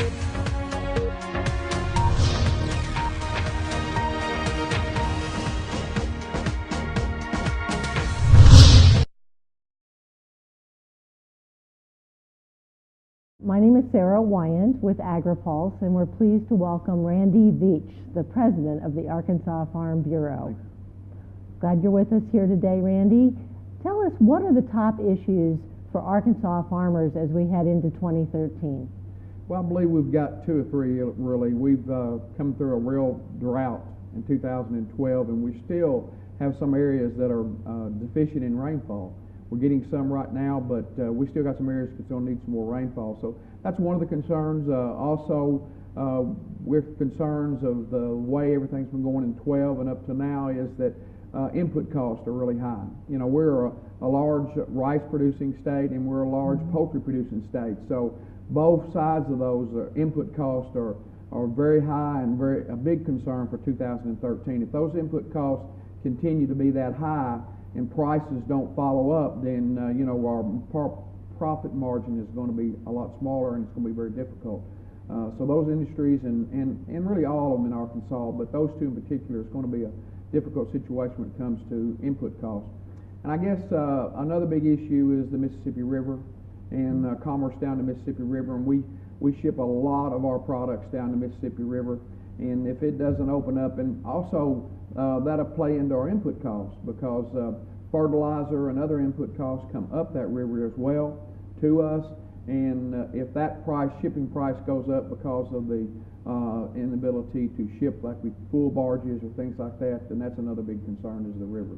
My name is Sara Wyant with Agri-Pulse, and we're pleased to welcome Randy Veach, the president of the Arkansas Farm Bureau. Glad you're with us here today, Randy. Tell us, what are the top issues for Arkansas farmers as we head into 2013? Well, I believe we've got two or three, really. We've come through a real drought in 2012, and we still have some areas that are deficient in rainfall. We're getting some right now, but we still got some areas that still need some more rainfall. So that's one of the concerns. Also, with concerns of the way everything's been going in 12 and up to now is that input costs are really high. You know, we're a large rice producing state and we're a large poultry producing state. So both sides of those input costs are very high and a big concern for 2013. If those input costs continue to be that high and prices don't follow up, then you know, our profit margin is going to be a lot smaller and it's going to be very difficult. So those industries and really all of them in Arkansas, but those two in particular, is going to be a difficult situation when it comes to input costs. And I guess another big issue is the Mississippi River and commerce down the Mississippi River, and we ship a lot of our products down the Mississippi River, and if it doesn't open up, and also that'll play into our input costs, because fertilizer and other input costs come up that river as well to us, and if that shipping price goes up because of the inability to ship, like with full barges or things like that, then that's another big concern, is the river.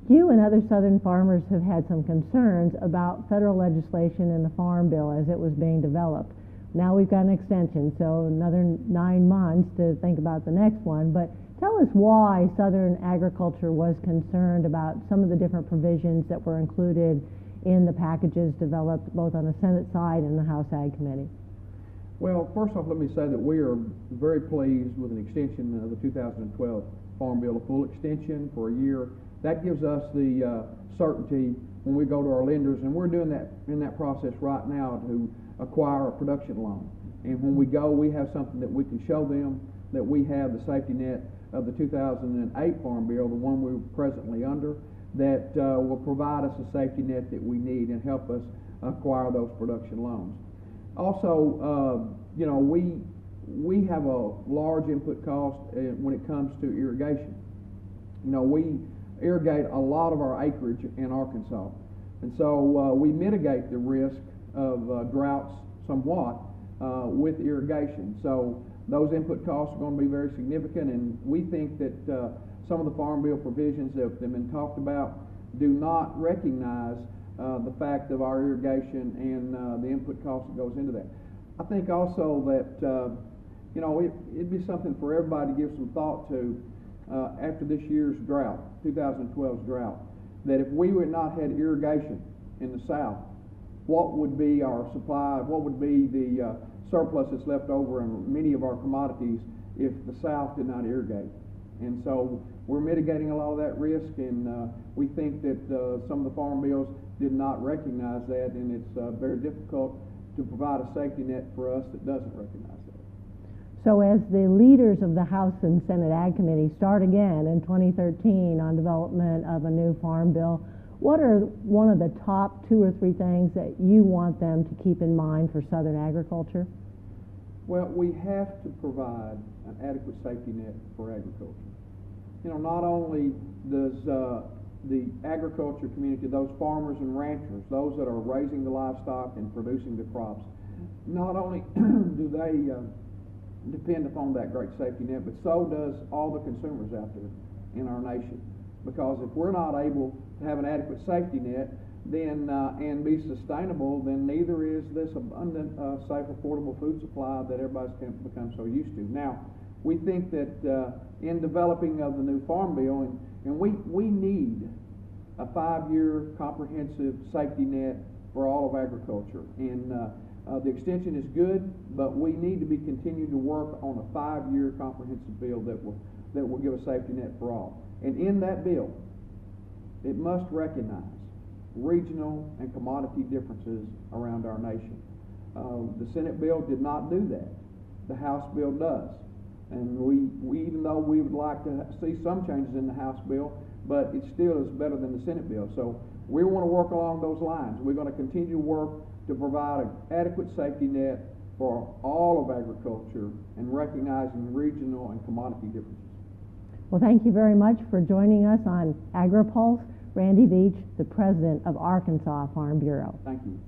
You and other southern farmers have had some concerns about federal legislation in the Farm Bill as it was being developed. Now we've got an extension, so another 9 months to think about the next one. But tell us why Southern agriculture was concerned about some of the different provisions that were included in the packages developed both on the Senate side and the House Ag Committee. Well, first off, let me say that we are very pleased with an extension of the 2012 Farm Bill, a full extension for a year. That gives us the certainty when we go to our lenders, and we're doing that in that process right now to acquire a production loan. And when we go, we have something that we can show them that we have the safety net of the 2008 Farm Bill, the one we're presently under, that will provide us a safety net that we need and help us acquire those production loans. Also, you know, we have a large input cost when it comes to irrigation. You know, we irrigate a lot of our acreage in Arkansas, and so we mitigate the risk of droughts somewhat with irrigation. So those input costs are going to be very significant, and we think that some of the Farm Bill provisions that have been talked about do not recognize the fact of our irrigation and the input cost that goes into that. I think also that you know, it'd be something for everybody to give some thought to after this year's drought, 2012's drought, that if we would not had irrigation in the South, what would be our supply, what would be the surplus that's left over in many of our commodities if the South did not irrigate. And so we're mitigating a lot of that risk, and we think that some of the farm bills did not recognize that, and it's very difficult to provide a safety net for us that doesn't recognize that. So as the leaders of the House and Senate Ag Committee start again in 2013 on development of a new farm bill, what are one of the top 2 or 3 things that you want them to keep in mind for Southern agriculture? Well, we have to provide an adequate safety net for agriculture. You know, not only does the agriculture community, those farmers and ranchers, those that are raising the livestock and producing the crops, not only do they depend upon that great safety net, but so does all the consumers out there in our nation. Because if we're not able to have an adequate safety net, then and be sustainable, then neither is this abundant, safe, affordable food supply that everybody's become so used to. Now, we think that in developing of the new Farm Bill, and we need a 5-year comprehensive safety net for all of agriculture. And the extension is good, but we need to be continuing to work on a 5-year comprehensive bill that will give a safety net for all. And in that bill, it must recognize regional and commodity differences around our nation. The Senate bill did not do that. The House bill does. And we even though we would like to see some changes in the House bill, but it still is better than the Senate bill. So we want to work along those lines. We're going to continue to work to provide an adequate safety net for all of agriculture and recognizing regional and commodity differences. Well, thank you very much for joining us on Agri-Pulse. Randy Veach, the president of Arkansas Farm Bureau. Thank you.